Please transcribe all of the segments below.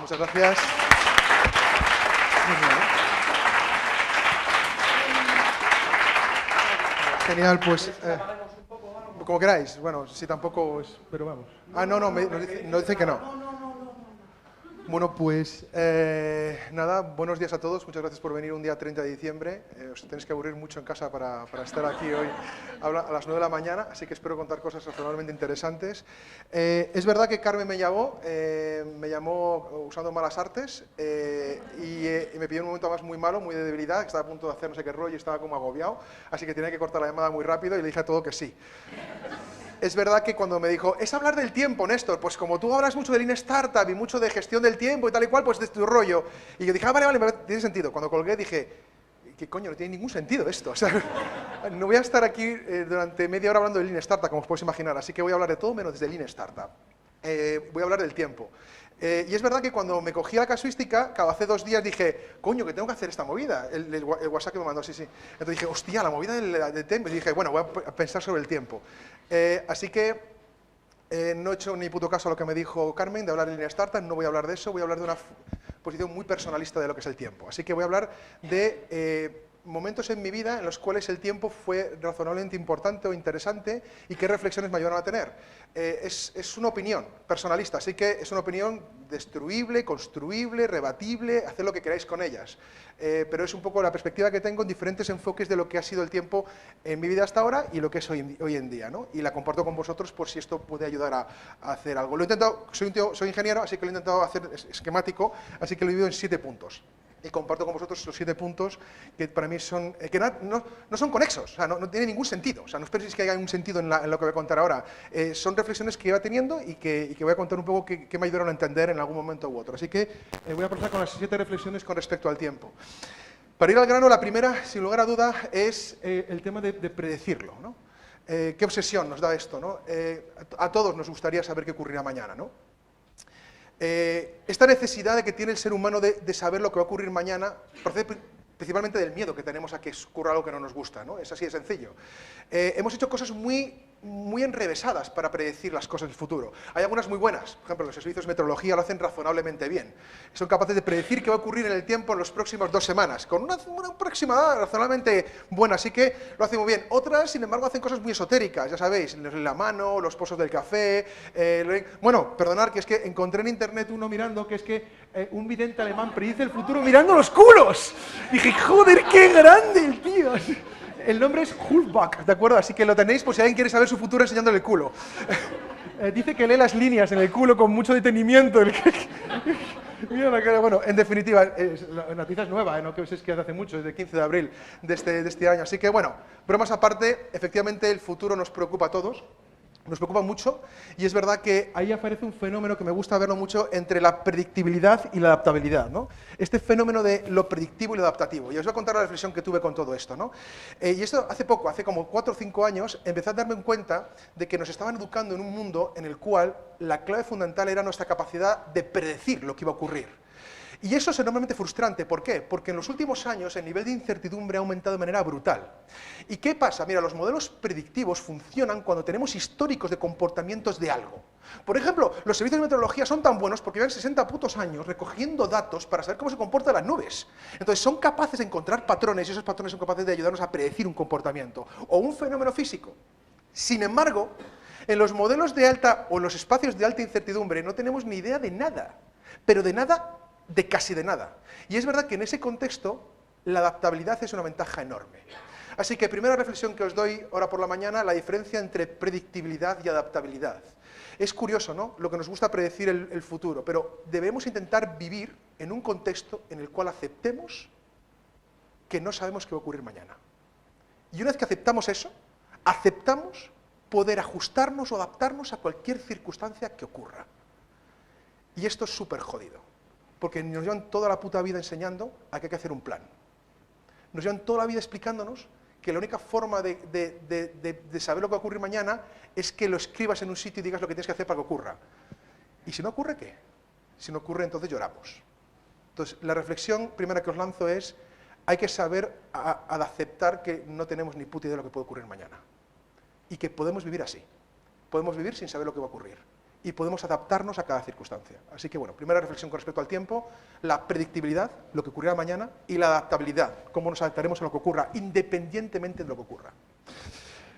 Muchas gracias. Genial, pues como queráis. Bueno, si tampoco es, pero vamos. Ah, no, nos dice que no. Bueno, pues nada, buenos días a todos. Muchas gracias por venir un día 30 de diciembre. Os tenéis que aburrir mucho en casa para estar aquí hoy a las 9 de la mañana, así que espero contar cosas razonablemente interesantes. Es verdad que Carmen me llamó usando malas artes y me pidió un momento más muy malo, muy de debilidad, que estaba a punto de hacer no sé qué rollo y estaba como agobiado, así que tenía que cortar la llamada muy rápido y le dije a todo que sí. Es verdad que cuando me dijo, es hablar del tiempo, Néstor, pues como tú hablas mucho de Lean Startup y mucho de gestión del tiempo y tal y cual, pues de tu rollo. Y yo dije, vale, tiene sentido. Cuando colgué dije, ¿qué coño? No tiene ningún sentido esto. O sea, no voy a estar aquí durante media hora hablando de Lean Startup, como os podéis imaginar, así que voy a hablar de todo menos de Lean Startup. Voy a hablar del tiempo. Y es verdad que cuando me cogí la casuística, hace 2 días dije, coño, que tengo que hacer esta movida, el WhatsApp que me mandó, sí. Entonces dije, hostia, la movida del tiempo. Y dije, bueno, voy a pensar sobre el tiempo. Así que no he hecho ni puto caso a lo que me dijo Carmen de hablar de Lean Startup, no voy a hablar de eso, voy a hablar de una posición muy personalista de lo que es el tiempo. Así que voy a hablar de momentos en mi vida en los cuales el tiempo fue razonablemente importante o interesante y qué reflexiones me ayudaron a tener. Es una opinión personalista, así que es una opinión destruible, construible, rebatible, haced lo que queráis con ellas. Pero es un poco la perspectiva que tengo en diferentes enfoques de lo que ha sido el tiempo en mi vida hasta ahora y lo que es hoy en día, ¿no? Y la comparto con vosotros por si esto puede ayudar a hacer algo. Lo he intentado, soy ingeniero, así que lo he intentado hacer esquemático, así que lo he dividido en 7 puntos. Y comparto con vosotros los 7 puntos que para mí son, que no son conexos, o sea, no tiene ningún sentido. O sea, no penséis que haya un sentido en lo que voy a contar ahora. Son reflexiones que iba teniendo y que voy a contar un poco que me ayudaron a entender en algún momento u otro. Así que voy a empezar con las 7 reflexiones con respecto al tiempo. Para ir al grano, la primera, sin lugar a duda, es el tema de predecirlo, ¿no? ¿Qué obsesión nos da esto, ¿no? A todos nos gustaría saber qué ocurrirá mañana, ¿no? Esta necesidad de que tiene el ser humano de saber lo que va a ocurrir mañana procede principalmente del miedo que tenemos a que ocurra algo que no nos gusta, ¿no? Es así de sencillo. Hemos hecho cosas muy enrevesadas para predecir las cosas del futuro. Hay algunas muy buenas, por ejemplo, los servicios de meteorología lo hacen razonablemente bien. Son capaces de predecir qué va a ocurrir en el tiempo en las próximas 2 semanas, con una aproximada razonablemente buena, así que lo hacen muy bien. Otras, sin embargo, hacen cosas muy esotéricas, ya sabéis, la mano, los pozos del café. Bueno, perdonad, que es que encontré en internet uno mirando que es que un vidente alemán predice el futuro mirando los culos. Dije, joder, qué grande el tío. El nombre es Hulbach, ¿de acuerdo? Así que lo tenéis por si alguien quiere saber su futuro enseñándole el culo. Dice que lee las líneas en el culo con mucho detenimiento. Mira la cara. Bueno, en definitiva, la noticia es nueva, no que es que hace mucho, es del 15 de abril de este año. Así que, bueno, bromas aparte, efectivamente el futuro nos preocupa a todos. Nos preocupa mucho y es verdad que ahí aparece un fenómeno que me gusta verlo mucho entre la predictibilidad y la adaptabilidad, ¿no? Este fenómeno de lo predictivo y lo adaptativo. Y os voy a contar la reflexión que tuve con todo esto, ¿no? Y esto hace poco, hace como 4 o 5 años, empecé a darme cuenta de que nos estaban educando en un mundo en el cual la clave fundamental era nuestra capacidad de predecir lo que iba a ocurrir. Y eso es enormemente frustrante. ¿Por qué? Porque en los últimos años el nivel de incertidumbre ha aumentado de manera brutal. ¿Y qué pasa? Mira, los modelos predictivos funcionan cuando tenemos históricos de comportamientos de algo. Por ejemplo, los servicios de meteorología son tan buenos porque llevan 60 putos años recogiendo datos para saber cómo se comportan las nubes. Entonces son capaces de encontrar patrones y esos patrones son capaces de ayudarnos a predecir un comportamiento o un fenómeno físico. Sin embargo, en los modelos de alta o en los espacios de alta incertidumbre no tenemos ni idea de nada, pero de nada, de casi de nada. Y es verdad que en ese contexto la adaptabilidad es una ventaja enorme. Así que primera reflexión que os doy ahora por la mañana, la diferencia entre predictibilidad y adaptabilidad. Es curioso, ¿no?, lo que nos gusta predecir el futuro, pero debemos intentar vivir en un contexto en el cual aceptemos que no sabemos qué va a ocurrir mañana. Y una vez que aceptamos eso, aceptamos poder ajustarnos o adaptarnos a cualquier circunstancia que ocurra. Y esto es súper jodido, porque nos llevan toda la puta vida enseñando a que hay que hacer un plan. Nos llevan toda la vida explicándonos que la única forma de saber lo que va a ocurrir mañana es que lo escribas en un sitio y digas lo que tienes que hacer para que ocurra. ¿Y si no ocurre qué? Si no ocurre, entonces lloramos. Entonces, la reflexión primera que os lanzo es, hay que saber aceptar que no tenemos ni puta idea de lo que puede ocurrir mañana. Y que podemos vivir así. Podemos vivir sin saber lo que va a ocurrir. Y podemos adaptarnos a cada circunstancia. Así que, bueno, primera reflexión con respecto al tiempo, la predictibilidad, lo que ocurrirá mañana, y la adaptabilidad, cómo nos adaptaremos a lo que ocurra, independientemente de lo que ocurra.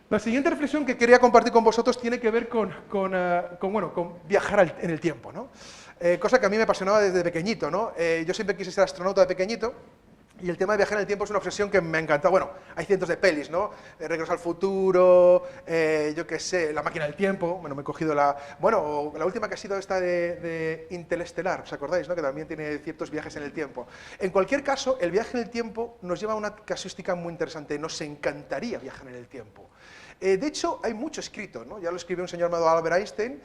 La siguiente reflexión que quería compartir con vosotros tiene que ver con viajar en el tiempo, ¿no? Cosa que a mí me apasionaba desde pequeñito, ¿no? Yo siempre quise ser astronauta de pequeñito, y el tema de viajar en el tiempo es una obsesión que me encanta. Bueno, hay cientos de pelis, ¿no? Regreso al futuro, yo qué sé, La máquina del tiempo, bueno, me he cogido la última que ha sido esta de Interestelar, ¿os acordáis, no? Que también tiene ciertos viajes en el tiempo. En cualquier caso, el viaje en el tiempo nos lleva a una casuística muy interesante, nos encantaría viajar en el tiempo. De hecho, hay mucho escrito, ¿no? Ya lo escribió un señor llamado Albert Einstein,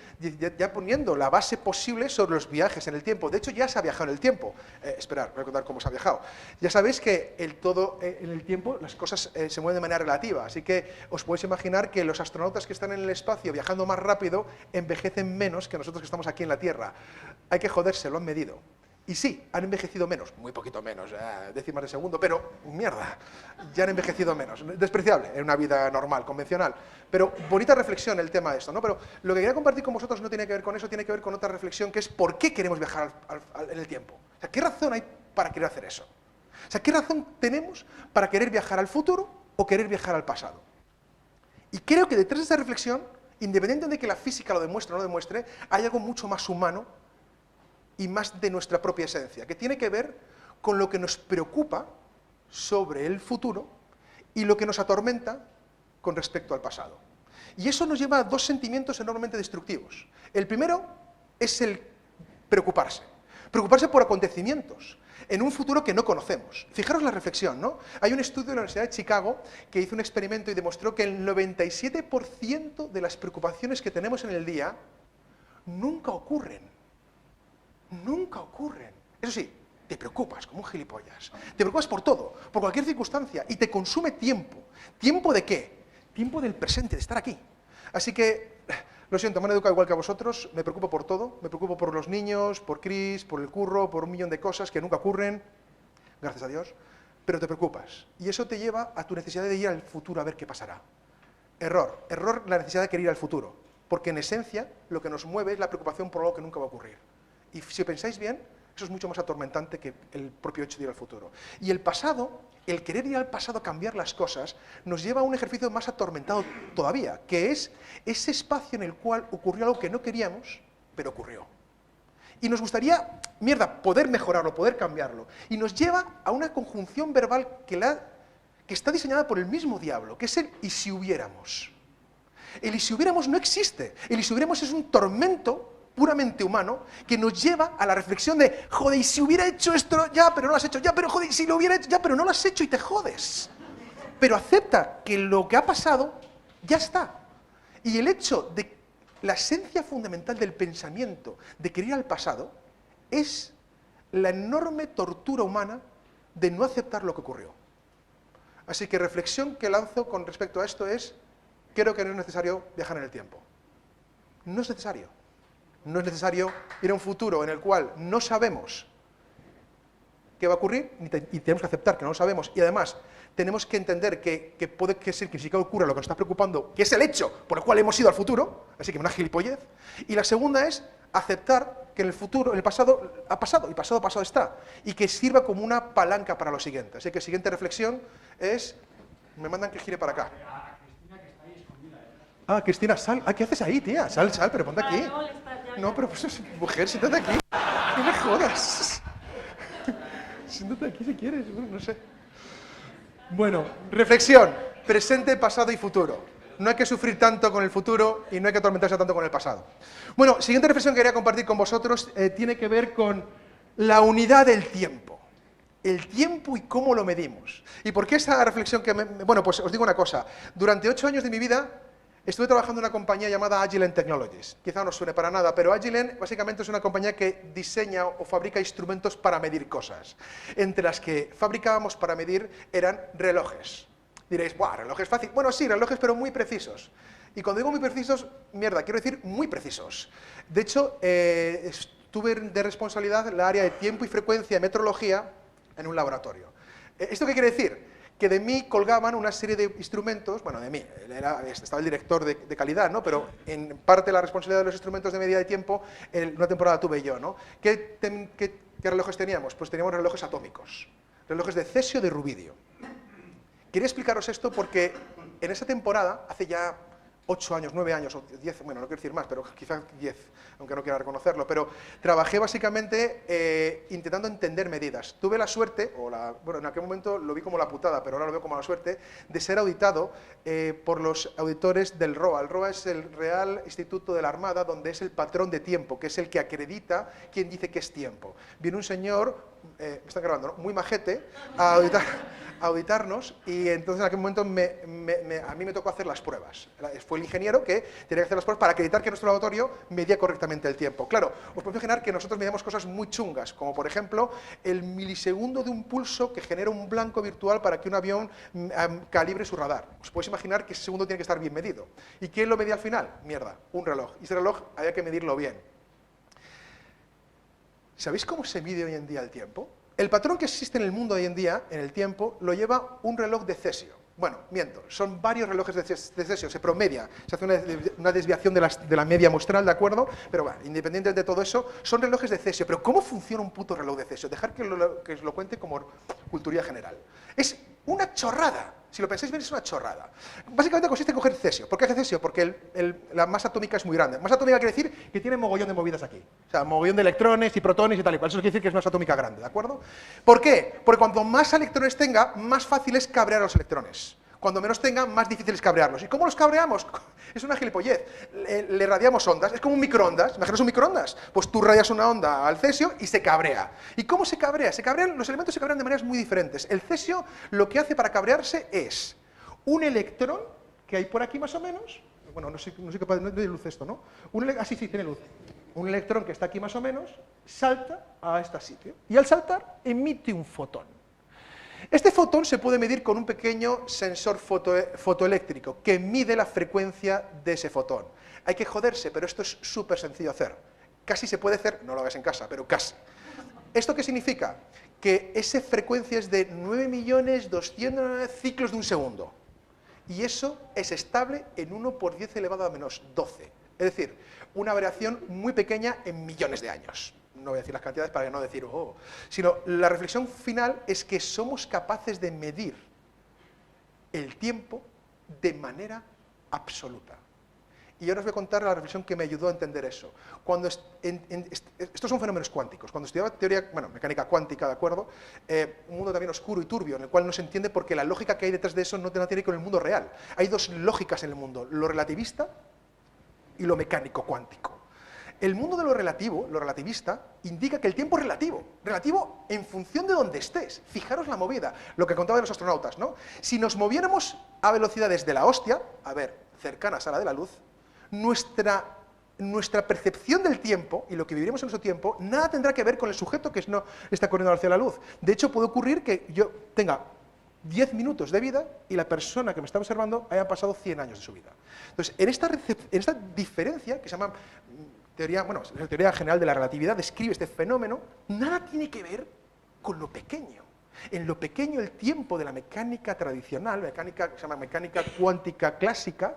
ya poniendo la base posible sobre los viajes en el tiempo. De hecho, ya se ha viajado en el tiempo. Esperad, voy a contar cómo se ha viajado. Ya sabéis que en el tiempo las cosas se mueven de manera relativa, así que os podéis imaginar que los astronautas que están en el espacio viajando más rápido envejecen menos que nosotros que estamos aquí en la Tierra. Hay que joderse, lo han medido. Y sí, han envejecido menos, muy poquito menos, décimas de segundo, pero mierda, ya han envejecido menos. Despreciable en una vida normal, convencional. Pero bonita reflexión el tema de esto, ¿no? Pero lo que quería compartir con vosotros no tiene que ver con eso, tiene que ver con otra reflexión, que es por qué queremos viajar en el tiempo. O sea, ¿qué razón hay para querer hacer eso? O sea, ¿qué razón tenemos para querer viajar al futuro o querer viajar al pasado? Y creo que detrás de esa reflexión, independientemente de que la física lo demuestre o no demuestre, hay algo mucho más humano y más de nuestra propia esencia, que tiene que ver con lo que nos preocupa sobre el futuro y lo que nos atormenta con respecto al pasado. Y eso nos lleva a dos sentimientos enormemente destructivos. El primero es el preocuparse. Preocuparse por acontecimientos en un futuro que no conocemos. Fijaros la reflexión, ¿no? Hay un estudio de la Universidad de Chicago que hizo un experimento y demostró que el 97% de las preocupaciones que tenemos en el día nunca ocurren. Nunca ocurren. Eso sí, te preocupas como un gilipollas. Te preocupas por todo, por cualquier circunstancia, y te consume tiempo. ¿Tiempo de qué? Tiempo del presente, de estar aquí. Así que, lo siento, me han educado igual que a vosotros, me preocupo por todo, me preocupo por los niños, por Chris, por el curro, por un millón de cosas que nunca ocurren, gracias a Dios, pero te preocupas. Y eso te lleva a tu necesidad de ir al futuro a ver qué pasará. Error la necesidad de querer ir al futuro, porque en esencia lo que nos mueve es la preocupación por algo que nunca va a ocurrir. Y si pensáis bien, eso es mucho más atormentante que el propio hecho de ir al futuro. Y el pasado, el querer ir al pasado a cambiar las cosas, nos lleva a un ejercicio más atormentado todavía, que es ese espacio en el cual ocurrió algo que no queríamos, pero ocurrió. Y nos gustaría, poder mejorarlo, poder cambiarlo. Y nos lleva a una conjunción verbal que está diseñada por el mismo diablo, que es el «y si hubiéramos». El «y si hubiéramos» no existe. El «y si hubiéramos» es un tormento puramente humano, que nos lleva a la reflexión de, joder, y si hubiera hecho esto, ya, pero no lo has hecho, ya, pero joder, y si lo hubiera hecho, ya, pero no lo has hecho y te jodes. Pero acepta que lo que ha pasado, ya está. Y el hecho de la esencia fundamental del pensamiento de querer ir al pasado es la enorme tortura humana de no aceptar lo que ocurrió. Así que reflexión que lanzo con respecto a esto es, creo que no es necesario viajar en el tiempo. No es necesario. No es necesario ir a un futuro en el cual no sabemos qué va a ocurrir y tenemos que aceptar que no lo sabemos. Y además, tenemos que entender que puede ser que sí que ocurra lo que nos está preocupando, que es el hecho por el cual hemos ido al futuro, así que una gilipollez. Y la segunda es aceptar que en el futuro, en el pasado, ha pasado, y pasado está. Y que sirva como una palanca para lo siguiente. Así que siguiente reflexión es, me mandan que gire para acá. Ah, Cristina, sal. Ah, ¿qué haces ahí, tía? Sal, pero ponte aquí. No, pero pues, mujer, siéntate aquí. No me jodas. Siéntate aquí si quieres, no sé. Bueno, reflexión. Presente, pasado y futuro. No hay que sufrir tanto con el futuro y no hay que atormentarse tanto con el pasado. Bueno, siguiente reflexión que quería compartir con vosotros tiene que ver con la unidad del tiempo. El tiempo y cómo lo medimos. ¿Y por qué esa reflexión que bueno, pues os digo una cosa. Durante 8 años de mi vida Estuve trabajando en una compañía llamada Agilent Technologies. Quizá no suene para nada, pero Agilent básicamente es una compañía que diseña o fabrica instrumentos para medir cosas. Entre las que fabricábamos para medir eran relojes. Diréis, ¡buah, relojes fácil! Bueno, sí, relojes, pero muy precisos. Y cuando digo muy precisos, mierda, quiero decir muy precisos. De hecho, tuve de responsabilidad la área de tiempo y frecuencia de metrología en un laboratorio. ¿Esto qué quiere decir? Que de mí colgaban una serie de instrumentos, bueno, de mí, estaba el director de calidad, ¿no? Pero en parte la responsabilidad de los instrumentos de medida de tiempo, en una temporada tuve yo, ¿no? ¿Qué relojes teníamos? Pues teníamos relojes atómicos, relojes de cesio de rubidio. Quería explicaros esto porque en esa temporada, hace ya 8 años, 9 años, o 10, bueno, no quiero decir más, pero quizás 10, aunque no quiera reconocerlo, pero trabajé básicamente intentando entender medidas. Tuve la suerte, bueno, en aquel momento lo vi como la putada, pero ahora lo veo como la suerte, de ser auditado por los auditores del ROA. El ROA es el Real Instituto de la Armada, donde es el patrón de tiempo, que es el que acredita quién dice que es tiempo. Viene un señor, me están grabando, ¿no? Muy majete, a auditarnos, y entonces en aquel momento a mí me tocó hacer las pruebas. Fue el ingeniero que tenía que hacer las pruebas para acreditar que nuestro laboratorio medía correctamente el tiempo. Claro, os podéis imaginar que nosotros medíamos cosas muy chungas, como por ejemplo el milisegundo de un pulso que genera un blanco virtual para que un avión calibre su radar. Os podéis imaginar que ese segundo tiene que estar bien medido. ¿Y quién lo medía al final? Mierda, un reloj. Y ese reloj había que medirlo bien. ¿Sabéis cómo se mide hoy en día el tiempo? El patrón que existe en el mundo hoy en día, en el tiempo, lo lleva un reloj de cesio. Bueno, miento, son varios relojes de cesio, se promedia, se hace una desviación de la media muestral, ¿de acuerdo? Pero bueno, independiente de todo eso, son relojes de cesio. Pero ¿cómo funciona un puto reloj de cesio? Dejar que os lo cuente como cultura general. Es una chorrada. Si lo pensáis bien, es una chorrada. Básicamente consiste en coger cesio. ¿Por qué hace cesio? Porque la masa atómica es muy grande. Masa atómica quiere decir que tiene mogollón de movidas aquí. O sea, mogollón de electrones y protones y tal y cual. Eso quiere decir que es masa atómica grande, ¿de acuerdo? ¿Por qué? Porque cuanto más electrones tenga, más fácil es cabrear a los electrones. Cuando menos tenga, más difícil es cabrearlos. ¿Y cómo los cabreamos? Es una gilipollez. Le radiamos ondas. Es como un microondas. ¿Imaginas un microondas? Pues tú radias una onda al cesio y se cabrea. ¿Y cómo se cabrea? Los elementos se cabrean de maneras muy diferentes. El cesio lo que hace para cabrearse es un electrón, que hay por aquí más o menos, bueno, no sé capaz, no hay luz esto, ¿no? Sí, tiene luz. Un electrón que está aquí más o menos, salta a este sitio. Y al saltar, emite un fotón. Este fotón se puede medir con un pequeño sensor fotoeléctrico que mide la frecuencia de ese fotón. Hay que joderse, pero esto es súper sencillo de hacer. Casi se puede hacer, no lo hagas en casa, pero casi. ¿Esto qué significa? Que esa frecuencia es de 9.200.000 ciclos de un segundo. Y eso es estable en 1 por 10 elevado a menos 12. Es decir, una variación muy pequeña en millones de años. No voy a decir las cantidades para no decir, oh, sino la reflexión final es que somos capaces de medir el tiempo de manera absoluta. Y ahora os voy a contar la reflexión que me ayudó a entender eso. Estos son fenómenos cuánticos. Cuando estudiaba mecánica cuántica, ¿de acuerdo? Un mundo también oscuro y turbio, en el cual no se entiende porque la lógica que hay detrás de eso no tiene que ver con el mundo real. Hay dos lógicas en el mundo, lo relativista y lo mecánico cuántico. El mundo de lo relativo, lo relativista, indica que el tiempo es relativo en función de donde estés. Fijaros la movida, lo que contaba de los astronautas, ¿no? Si nos moviéramos a velocidades de la hostia, cercanas a la de la luz, nuestra percepción del tiempo y lo que viviremos en nuestro tiempo, nada tendrá que ver con el sujeto que no está corriendo hacia la luz. De hecho, puede ocurrir que yo tenga 10 minutos de vida y la persona que me está observando haya pasado 100 años de su vida. Entonces, en esta diferencia, que se llama la teoría general de la relatividad, describe este fenómeno, nada tiene que ver con lo pequeño. En lo pequeño, el tiempo de la mecánica tradicional, que se llama mecánica cuántica clásica,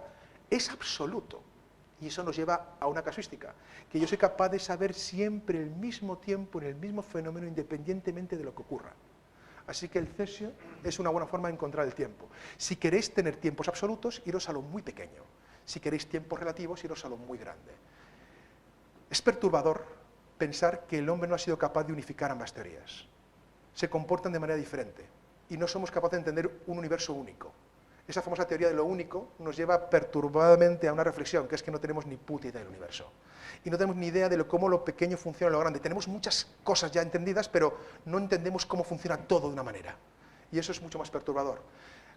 es absoluto. Y eso nos lleva a una casuística, que yo soy capaz de saber siempre el mismo tiempo en el mismo fenómeno independientemente de lo que ocurra. Así que el cesio es una buena forma de encontrar el tiempo. Si queréis tener tiempos absolutos, iros a lo muy pequeño. Si queréis tiempos relativos, iros a lo muy grande. Es perturbador pensar que el hombre no ha sido capaz de unificar ambas teorías. Se comportan de manera diferente y no somos capaces de entender un universo único. Esa famosa teoría de lo único nos lleva perturbadamente a una reflexión, que es que no tenemos ni puta idea del universo. Y no tenemos ni idea de cómo lo pequeño funciona en lo grande. Tenemos muchas cosas ya entendidas, pero no entendemos cómo funciona todo de una manera. Y eso es mucho más perturbador.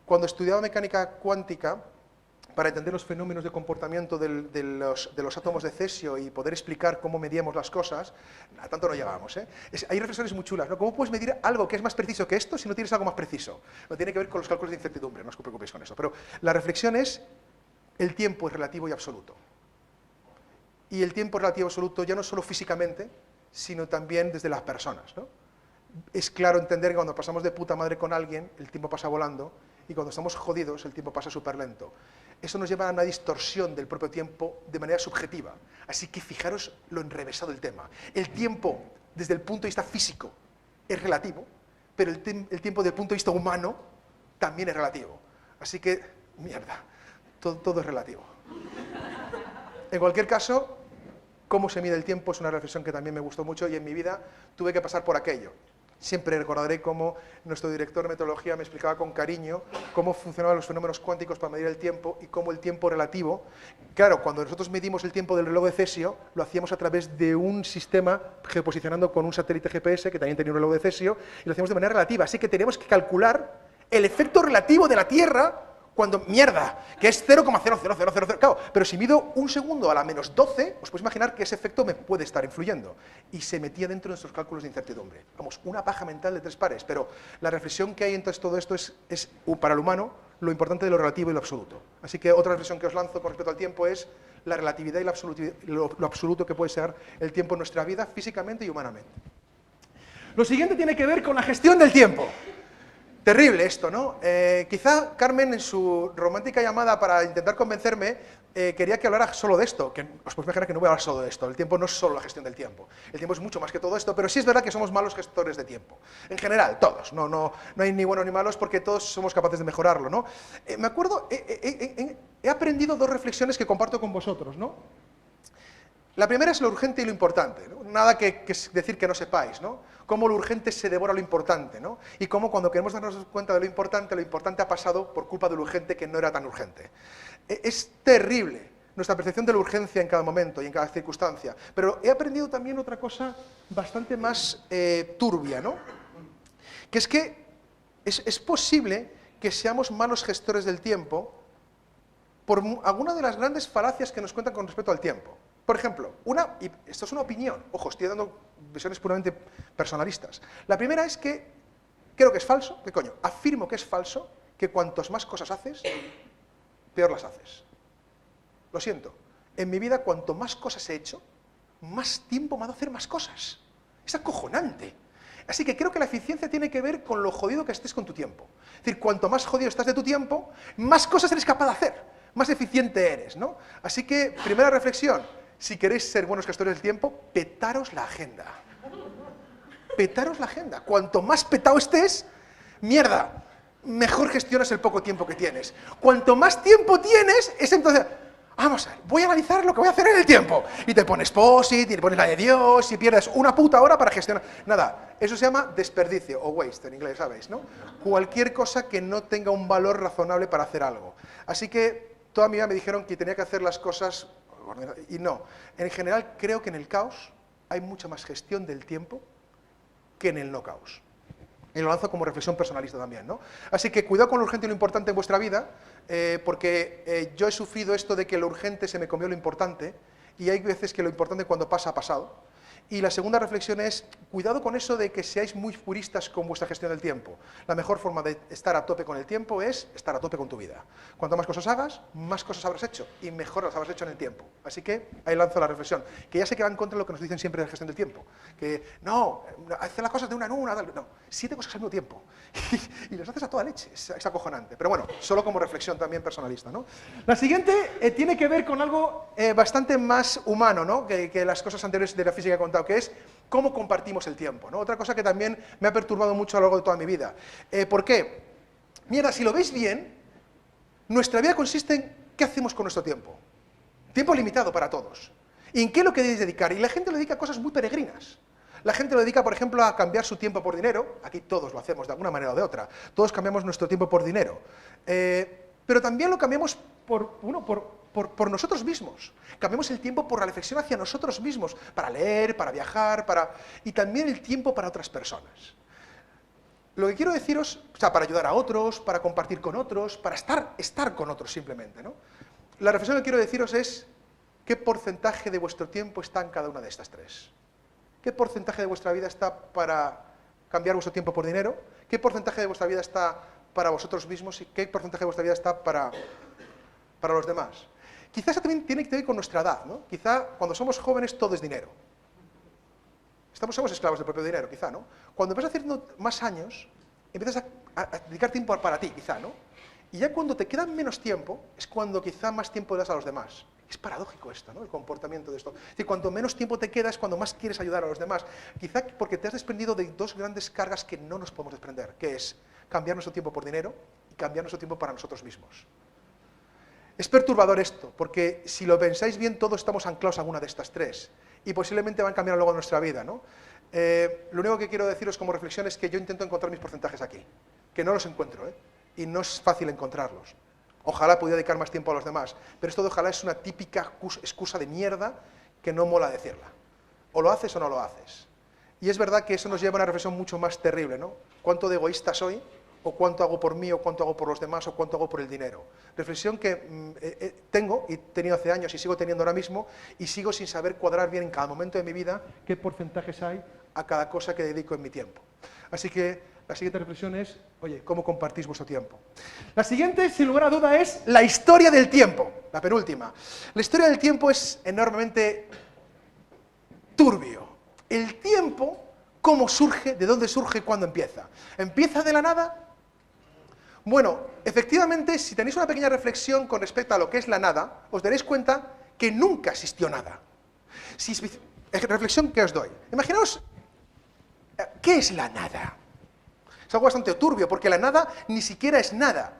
Cuando estudiaba mecánica cuántica, para entender los fenómenos de comportamiento de los átomos de cesio y poder explicar cómo medíamos las cosas, a tanto no llegamos. Hay reflexiones muy chulas, ¿no? ¿Cómo puedes medir algo que es más preciso que esto si no tienes algo más preciso? No tiene que ver con los cálculos de incertidumbre, no os preocupéis con eso. Pero la reflexión es, el tiempo es relativo y absoluto. Y el tiempo es relativo y absoluto ya no solo físicamente, sino también desde las personas, ¿no? Es claro entender que cuando pasamos de puta madre con alguien, el tiempo pasa volando, y cuando estamos jodidos, el tiempo pasa súper lento. Eso nos lleva a una distorsión del propio tiempo de manera subjetiva. Así que fijaros lo enrevesado del tema. El tiempo, desde el punto de vista físico, es relativo, pero el tiempo desde el punto de vista humano también es relativo. Así que, mierda, todo es relativo. En cualquier caso, cómo se mide el tiempo es una reflexión que también me gustó mucho y en mi vida tuve que pasar por aquello. Siempre recordaré cómo nuestro director de metodología me explicaba con cariño cómo funcionaban los fenómenos cuánticos para medir el tiempo y cómo el tiempo relativo... Claro, cuando nosotros medimos el tiempo del reloj de cesio, lo hacíamos a través de un sistema geoposicionando con un satélite GPS, que también tenía un reloj de cesio, y lo hacíamos de manera relativa. Así que teníamos que calcular el efecto relativo de la Tierra cuando, mierda, que es 0,00000, claro, pero si mido un segundo a la menos 12, os podéis imaginar que ese efecto me puede estar influyendo. Y se metía dentro de nuestros cálculos de incertidumbre. Vamos, una paja mental de 3 pares, pero la reflexión que hay en todo esto es para el humano, lo importante de lo relativo y lo absoluto. Así que otra reflexión que os lanzo con respecto al tiempo es la relatividad y lo absoluto que puede ser el tiempo en nuestra vida, físicamente y humanamente. Lo siguiente tiene que ver con la gestión del tiempo. Terrible esto, ¿no? Quizá Carmen, en su romántica llamada para intentar convencerme, quería que hablara solo de esto, que os podéis imaginar que no voy a hablar solo de esto. El tiempo no es solo la gestión del tiempo. El tiempo es mucho más que todo esto, pero sí es verdad que somos malos gestores de tiempo. En general, todos. No hay ni buenos ni malos porque todos somos capaces de mejorarlo, ¿no? Me acuerdo, he aprendido 2 reflexiones que comparto con vosotros, ¿no? La primera es lo urgente y lo importante, ¿no? Nada que decir que no sepáis, ¿no? Cómo lo urgente se devora lo importante, ¿no? Y cómo cuando queremos darnos cuenta de lo importante ha pasado por culpa de lo urgente que no era tan urgente. Es terrible nuestra percepción de la urgencia en cada momento y en cada circunstancia, pero he aprendido también otra cosa bastante más turbia, ¿no? Que es que es posible que seamos malos gestores del tiempo por alguna de las grandes falacias que nos cuentan con respecto al tiempo. Por ejemplo, y esto es una opinión, ojo, estoy dando visiones puramente personalistas. La primera es que creo que es falso, afirmo que es falso, que cuantos más cosas haces, peor las haces. Lo siento, en mi vida cuanto más cosas he hecho, más tiempo me ha dado hacer más cosas. Es acojonante. Así que creo que la eficiencia tiene que ver con lo jodido que estés con tu tiempo. Es decir, cuanto más jodido estás de tu tiempo, más cosas eres capaz de hacer, más eficiente eres, ¿no? Así que, primera reflexión, si queréis ser buenos gestores del tiempo, petaros la agenda. Petaros la agenda. Cuanto más petado estés, mierda, mejor gestionas el poco tiempo que tienes. Cuanto más tiempo tienes, es entonces... Vamos a ver, voy a analizar lo que voy a hacer en el tiempo. Y te pones post-it, y te pones la de Dios, y pierdes una puta hora para gestionar... Nada, eso se llama desperdicio, o waste en inglés, ¿sabéis? ¿No? Cualquier cosa que no tenga un valor razonable para hacer algo. Así que toda mi vida me dijeron que tenía que hacer las cosas... Y no, en general creo que en el caos hay mucha más gestión del tiempo que en el no caos. Y lo lanzo como reflexión personalista también, ¿no? Así que cuidado con lo urgente y lo importante en vuestra vida, porque yo he sufrido esto de que lo urgente se me comió lo importante, y hay veces que lo importante cuando pasa ha pasado. Y la segunda reflexión es, cuidado con eso de que seáis muy puristas con vuestra gestión del tiempo. La mejor forma de estar a tope con el tiempo es estar a tope con tu vida. Cuanto más cosas hagas, más cosas habrás hecho, y mejor las habrás hecho en el tiempo. Así que ahí lanzo la reflexión, que ya sé que va en contra de lo que nos dicen siempre de la gestión del tiempo. Que no, hacer las cosas de una en una, no, 7 cosas al mismo tiempo. Y las haces a toda leche, es acojonante. Pero bueno, solo como reflexión también personalista, ¿no? La siguiente tiene que ver con algo bastante más humano, ¿no? Que las cosas anteriores de la física que he contado, que es cómo compartimos el tiempo, ¿no? Otra cosa que también me ha perturbado mucho a lo largo de toda mi vida. ¿Por qué? Mira, si lo veis bien, nuestra vida consiste en qué hacemos con nuestro tiempo. Tiempo limitado para todos. ¿Y en qué lo queréis dedicar? Y la gente lo dedica a cosas muy peregrinas. La gente lo dedica, por ejemplo, a cambiar su tiempo por dinero. Aquí todos lo hacemos de alguna manera o de otra. Todos cambiamos nuestro tiempo por dinero. Pero también lo cambiamos por nosotros mismos. Cambiamos el tiempo por la reflexión hacia nosotros mismos, para leer, para viajar, y también el tiempo para otras personas. Lo que quiero deciros, o sea, para ayudar a otros, para compartir con otros, para estar con otros simplemente, ¿no? La reflexión que quiero deciros es qué porcentaje de vuestro tiempo está en cada una de estas tres. ¿Qué porcentaje de vuestra vida está para cambiar vuestro tiempo por dinero? ¿Qué porcentaje de vuestra vida está para vosotros mismos? ¿Y qué porcentaje de vuestra vida está para los demás? Quizás eso también tiene que ver con nuestra edad, ¿no? Quizá cuando somos jóvenes todo es dinero. Somos esclavos del propio dinero, quizá, ¿no? Cuando empiezas haciendo más años, empiezas a dedicar tiempo para ti, quizá, ¿no? Y ya cuando te queda menos tiempo, es cuando quizá más tiempo le das a los demás. Es paradójico esto, ¿no? El comportamiento de esto. Es decir, cuanto menos tiempo te queda es cuando más quieres ayudar a los demás. Quizá porque te has desprendido de dos grandes cargas que no nos podemos desprender, que es cambiar nuestro tiempo por dinero y cambiar nuestro tiempo para nosotros mismos. Es perturbador esto, porque si lo pensáis bien, todos estamos anclados a alguna de estas tres, y posiblemente van cambiando luego nuestra vida, ¿no? Lo único que quiero deciros como reflexión es que yo intento encontrar mis porcentajes aquí, que no los encuentro, y no es fácil encontrarlos. Ojalá pudiera dedicar más tiempo a los demás, pero esto de ojalá es una típica excusa de mierda que no mola decirla. O lo haces o no lo haces. Y es verdad que eso nos lleva a una reflexión mucho más terrible, ¿no? ¿Cuánto de egoísta soy? ¿O cuánto hago por mí? ¿O cuánto hago por los demás? ¿O cuánto hago por el dinero? Reflexión que tengo y he tenido hace años y sigo teniendo ahora mismo, y sigo sin saber cuadrar bien en cada momento de mi vida qué porcentajes hay a cada cosa que dedico en mi tiempo. Así que la siguiente reflexión es, oye, ¿cómo compartís vuestro tiempo? La siguiente, sin lugar a duda, es la historia del tiempo, la penúltima. La historia del tiempo es enormemente turbio. El tiempo, ¿cómo surge? ¿De dónde surge? ¿Cuándo empieza? ¿Empieza de la nada? Bueno, efectivamente, si tenéis una pequeña reflexión con respecto a lo que es la nada, os daréis cuenta que nunca existió nada. Reflexión que os doy. Imaginaos, ¿qué es la nada? Es algo bastante turbio, porque la nada ni siquiera es nada.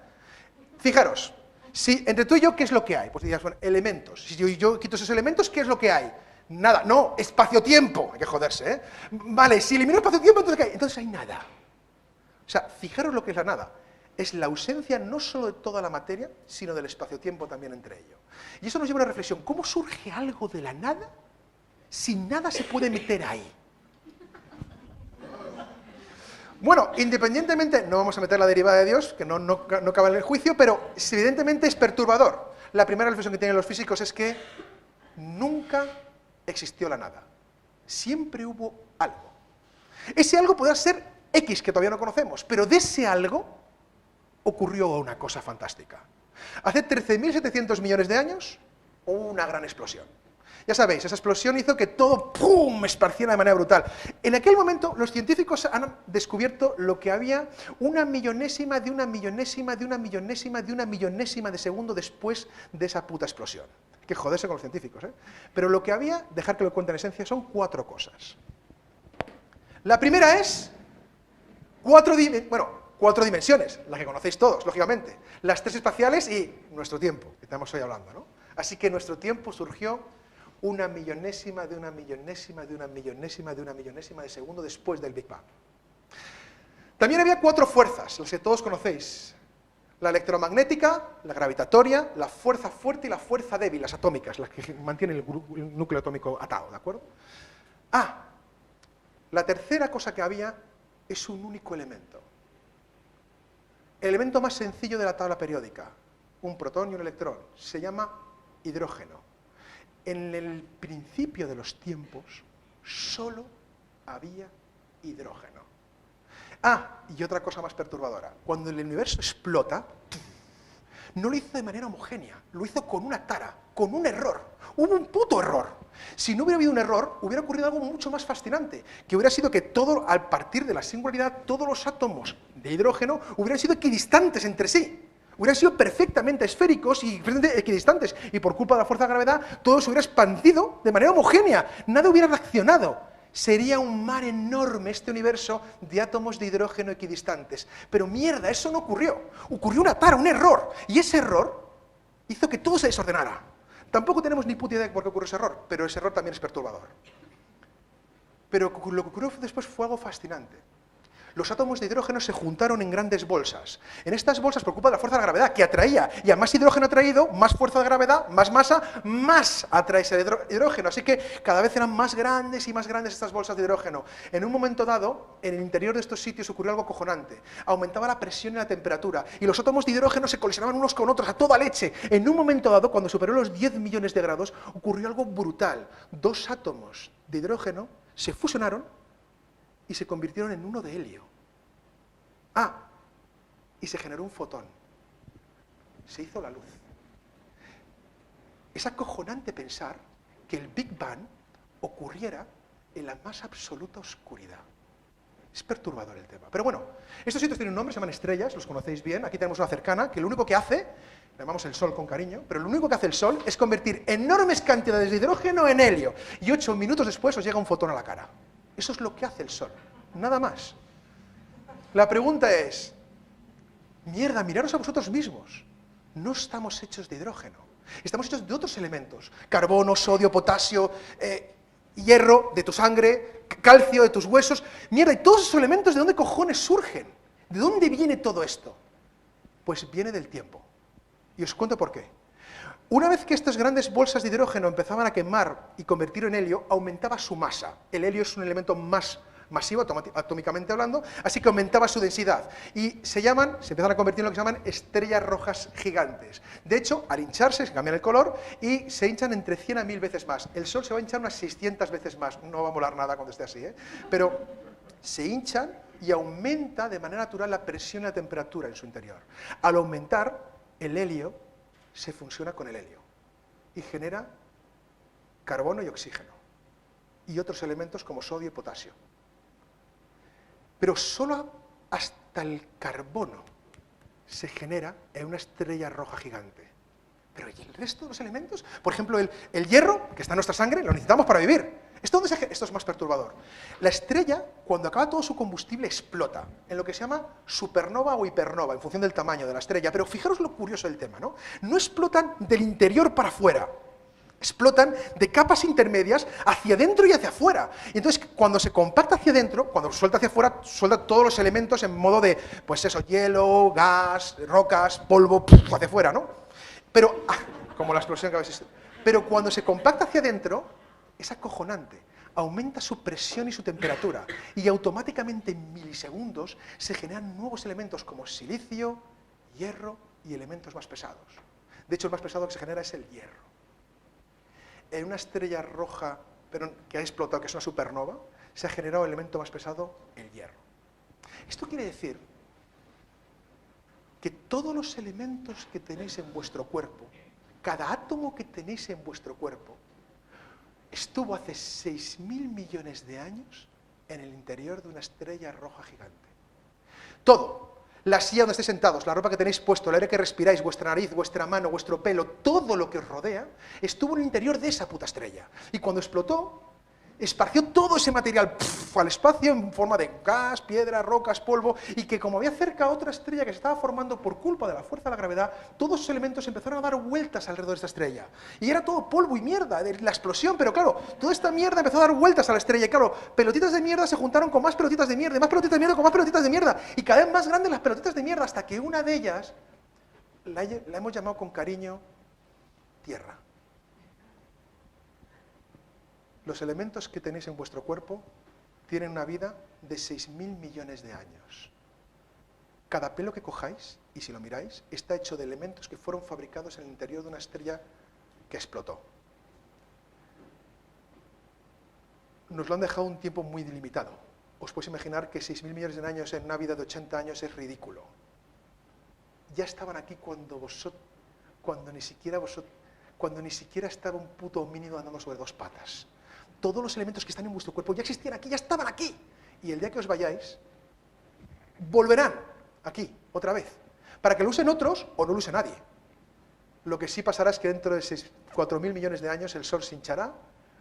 Fijaros, si entre tú y yo, ¿qué es lo que hay? Pues dirías, bueno, elementos. Si yo quito esos elementos, ¿qué es lo que hay? Nada. No, espacio-tiempo. Hay que joderse, ¿eh? Vale, si elimino espacio-tiempo, ¿entonces qué hay? Entonces hay nada. O sea, fijaros lo que es la nada. Es la ausencia no solo de toda la materia, sino del espacio-tiempo también entre ellos. Y eso nos lleva a una reflexión. ¿Cómo surge algo de la nada si nada se puede meter ahí? Bueno, independientemente, no vamos a meter la derivada de Dios, que no cabe en el juicio, pero evidentemente es perturbador. La primera reflexión que tienen los físicos es que nunca existió la nada. Siempre hubo algo. Ese algo podrá ser X, que todavía no conocemos, pero de ese algo ocurrió una cosa fantástica. Hace 13.700 millones de años, hubo una gran explosión. Ya sabéis, esa explosión hizo que todo ¡pum!, esparciera de manera brutal. En aquel momento, los científicos han descubierto lo que había una millonésima de una millonésima de una millonésima de una millonésima de segundo después de esa puta explosión. Hay que joderse con los científicos, ¿eh? Pero lo que había, dejar que lo cuente en esencia, son 4 cosas. La primera es cuatro dimensiones, las que conocéis todos, lógicamente. Las 3 espaciales y nuestro tiempo, que estamos hoy hablando, ¿no? Así que nuestro tiempo surgió una millonésima de una millonésima de una millonésima de una millonésima de segundo después del Big Bang. También había 4 fuerzas, las que todos conocéis. La electromagnética, la gravitatoria, la fuerza fuerte y la fuerza débil, las atómicas, las que mantienen el núcleo atómico atado, ¿de acuerdo? La tercera cosa que había es un único elemento. El elemento más sencillo de la tabla periódica, un protón y un electrón, se llama hidrógeno. En el principio de los tiempos, solo había hidrógeno. Y otra cosa más perturbadora. Cuando el universo explota, no lo hizo de manera homogénea, lo hizo con una tara, con un error. Hubo un puto error. Si no hubiera habido un error, hubiera ocurrido algo mucho más fascinante, que hubiera sido que todo, al partir de la singularidad, todos los átomos de hidrógeno hubieran sido equidistantes entre sí. Hubieran sido perfectamente esféricos y equidistantes, y por culpa de la fuerza de gravedad, todo se hubiera expandido de manera homogénea, nada hubiera reaccionado. Sería un mar enorme este universo de átomos de hidrógeno equidistantes. Pero mierda, eso no ocurrió. Ocurrió una tara, un error, y ese error hizo que todo se desordenara. Tampoco tenemos ni puta idea de por qué ocurrió ese error, pero ese error también es perturbador. Pero lo que ocurrió después fue algo fascinante. Los átomos de hidrógeno se juntaron en grandes bolsas. En estas bolsas, por culpa de la fuerza de la gravedad, que atraía, y a más hidrógeno atraído, más fuerza de gravedad, más masa, más atrae ese hidrógeno. Así que cada vez eran más grandes y más grandes estas bolsas de hidrógeno. En un momento dado, en el interior de estos sitios ocurrió algo acojonante. Aumentaba la presión y la temperatura, y los átomos de hidrógeno se colisionaban unos con otros a toda leche. En un momento dado, cuando superó los 10 millones de grados, ocurrió algo brutal. Dos átomos de hidrógeno se fusionaron y se convirtieron en uno de helio. Y se generó un fotón. Se hizo la luz. Es acojonante pensar que el Big Bang ocurriera en la más absoluta oscuridad. Es perturbador el tema. Pero bueno, estos sitios tienen un nombre, se llaman estrellas, los conocéis bien. Aquí tenemos una cercana, que lo único que hace, le llamamos el Sol con cariño, pero lo único que hace el Sol es convertir enormes cantidades de hidrógeno en helio. Y 8 minutos después os llega un fotón a la cara. Eso es lo que hace el Sol, nada más. La pregunta es, mierda, miraros a vosotros mismos. No estamos hechos de hidrógeno, estamos hechos de otros elementos. Carbono, sodio, potasio, hierro de tu sangre, calcio de tus huesos. Mierda, ¿y todos esos elementos de dónde cojones surgen? ¿De dónde viene todo esto? Pues viene del tiempo. Y os cuento por qué. Una vez que estas grandes bolsas de hidrógeno empezaban a quemar y convertir en helio, aumentaba su masa. El helio es un elemento más masivo, atómicamente hablando, así que aumentaba su densidad. Y se empiezan a convertir en lo que se llaman estrellas rojas gigantes. De hecho, al hincharse, se cambian el color y se hinchan entre 100 a 1000 veces más. El Sol se va a hinchar unas 600 veces más. No va a molar nada cuando esté así, pero se hinchan y aumenta de manera natural la presión y la temperatura en su interior. Al aumentar, el helio se fusiona con el helio y genera carbono y oxígeno y otros elementos como sodio y potasio. Pero solo hasta el carbono se genera en una estrella roja gigante. Pero ¿y el resto de los elementos? Por ejemplo, el hierro, que está en nuestra sangre, lo necesitamos para vivir. Esto es más perturbador. La estrella, cuando acaba todo su combustible, explota en lo que se llama supernova o hipernova, en función del tamaño de la estrella. Pero fijaros lo curioso del tema, ¿no? No explotan del interior para afuera. Explotan de capas intermedias hacia adentro y hacia afuera. Y entonces, cuando se compacta hacia adentro, cuando suelta hacia afuera, suelta todos los elementos en modo de, pues eso, hielo, gas, rocas, polvo, hacia afuera, ¿no? Pero, como la explosión que habéis visto. Pero cuando se compacta hacia adentro, es acojonante. Aumenta su presión y su temperatura. Y automáticamente, en milisegundos, se generan nuevos elementos como silicio, hierro y elementos más pesados. De hecho, el más pesado que se genera es el hierro. En una estrella roja que ha explotado, que es una supernova, se ha generado el elemento más pesado, el hierro. Esto quiere decir que todos los elementos que tenéis en vuestro cuerpo, cada átomo que tenéis en vuestro cuerpo, estuvo hace 6.000 millones de años en el interior de una estrella roja gigante. Todo. La silla donde estéis sentados, la ropa que tenéis puesto, el aire que respiráis, vuestra nariz, vuestra mano, vuestro pelo, todo lo que os rodea, estuvo en el interior de esa puta estrella. Y cuando explotó, esparció todo ese material al espacio en forma de gas, piedra, rocas, polvo, y que como había cerca otra estrella que se estaba formando por culpa de la fuerza de la gravedad, todos esos elementos empezaron a dar vueltas alrededor de esta estrella. Y era todo polvo y mierda de la explosión, pero claro, toda esta mierda empezó a dar vueltas a la estrella, y claro, pelotitas de mierda se juntaron con más pelotitas de mierda, y más pelotitas de mierda con más pelotitas de mierda, y cada vez más grandes las pelotitas de mierda, hasta que una de ellas la hemos llamado con cariño Tierra. Los elementos que tenéis en vuestro cuerpo tienen una vida de 6.000 millones de años. Cada pelo que cojáis, y si lo miráis, está hecho de elementos que fueron fabricados en el interior de una estrella que explotó. Nos lo han dejado un tiempo muy delimitado. Os podéis imaginar que 6.000 millones de años en una vida de 80 años es ridículo. Ya estaban aquí cuando ni siquiera estaba un puto homínido andando sobre dos patas. Todos los elementos que están en vuestro cuerpo ya existían aquí, ya estaban aquí. Y el día que os vayáis, volverán aquí, otra vez, para que lo usen otros o no lo use nadie. Lo que sí pasará es que dentro de 4.000 millones de años el Sol se hinchará,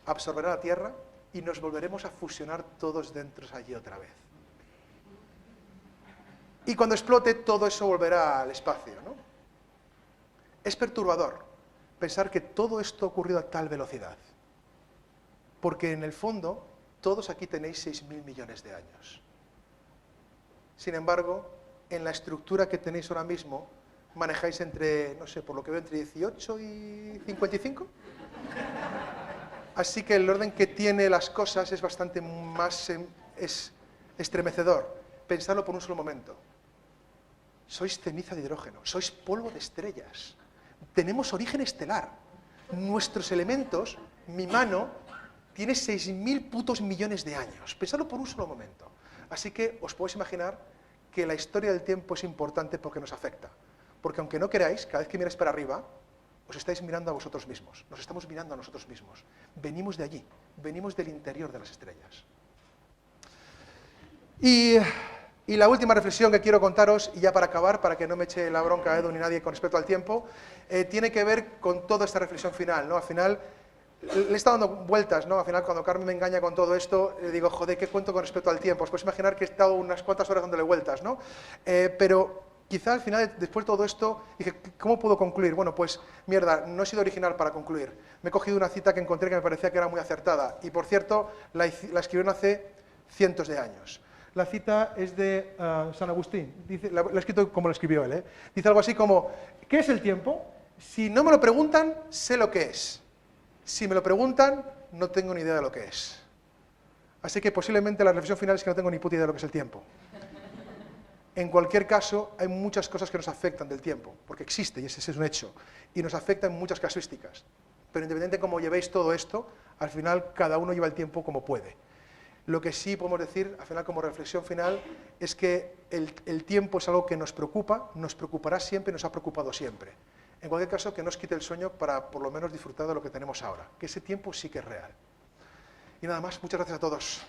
absorberá la Tierra y nos volveremos a fusionar todos dentro allí otra vez. Y cuando explote, todo eso volverá al espacio, ¿no? Es perturbador pensar que todo esto ha ocurrido a tal velocidad. Porque en el fondo, todos aquí tenéis 6.000 millones de años. Sin embargo, en la estructura que tenéis ahora mismo, manejáis entre, no sé, por lo que veo, entre 18 y 55. Así que el orden que tiene las cosas es bastante más estremecedor. Pensadlo por un solo momento. Sois ceniza de hidrógeno, sois polvo de estrellas. Tenemos origen estelar. Nuestros elementos, mi mano, tiene 6.000 putos millones de años. Pensadlo por un solo momento. Así que os podéis imaginar que la historia del tiempo es importante porque nos afecta. Porque aunque no queráis, cada vez que miráis para arriba, os estáis mirando a vosotros mismos. Nos estamos mirando a nosotros mismos. Venimos de allí, venimos del interior de las estrellas. Y la última reflexión que quiero contaros, y ya para acabar, para que no me eche la bronca Edu ni nadie con respecto al tiempo, tiene que ver con toda esta reflexión final, ¿no? Al final, le he estado dando vueltas, ¿no? Al final, cuando Carmen me engaña con todo esto, le digo, joder, ¿qué cuento con respecto al tiempo? Os podéis imaginar que he estado unas cuantas horas dándole vueltas, ¿no? Pero quizá al final, después de todo esto, dije, ¿cómo puedo concluir? Bueno, pues, mierda, no he sido original para concluir. Me he cogido una cita que encontré que me parecía que era muy acertada. Y, por cierto, la escribieron hace cientos de años. La cita es de San Agustín. Dice, la he escrito como lo escribió él. Dice algo así como, ¿qué es el tiempo? Si no me lo preguntan, sé lo que es. Si me lo preguntan, no tengo ni idea de lo que es. Así que posiblemente la reflexión final es que no tengo ni puta idea de lo que es el tiempo. En cualquier caso, hay muchas cosas que nos afectan del tiempo, porque existe y ese es un hecho, y nos afecta en muchas casuísticas. Pero independientemente de cómo llevéis todo esto, al final cada uno lleva el tiempo como puede. Lo que sí podemos decir, al final como reflexión final, es que el tiempo es algo que nos preocupa, nos preocupará siempre y nos ha preocupado siempre. En cualquier caso, que no os quite el sueño para por lo menos disfrutar de lo que tenemos ahora, que ese tiempo sí que es real. Y nada más, muchas gracias a todos.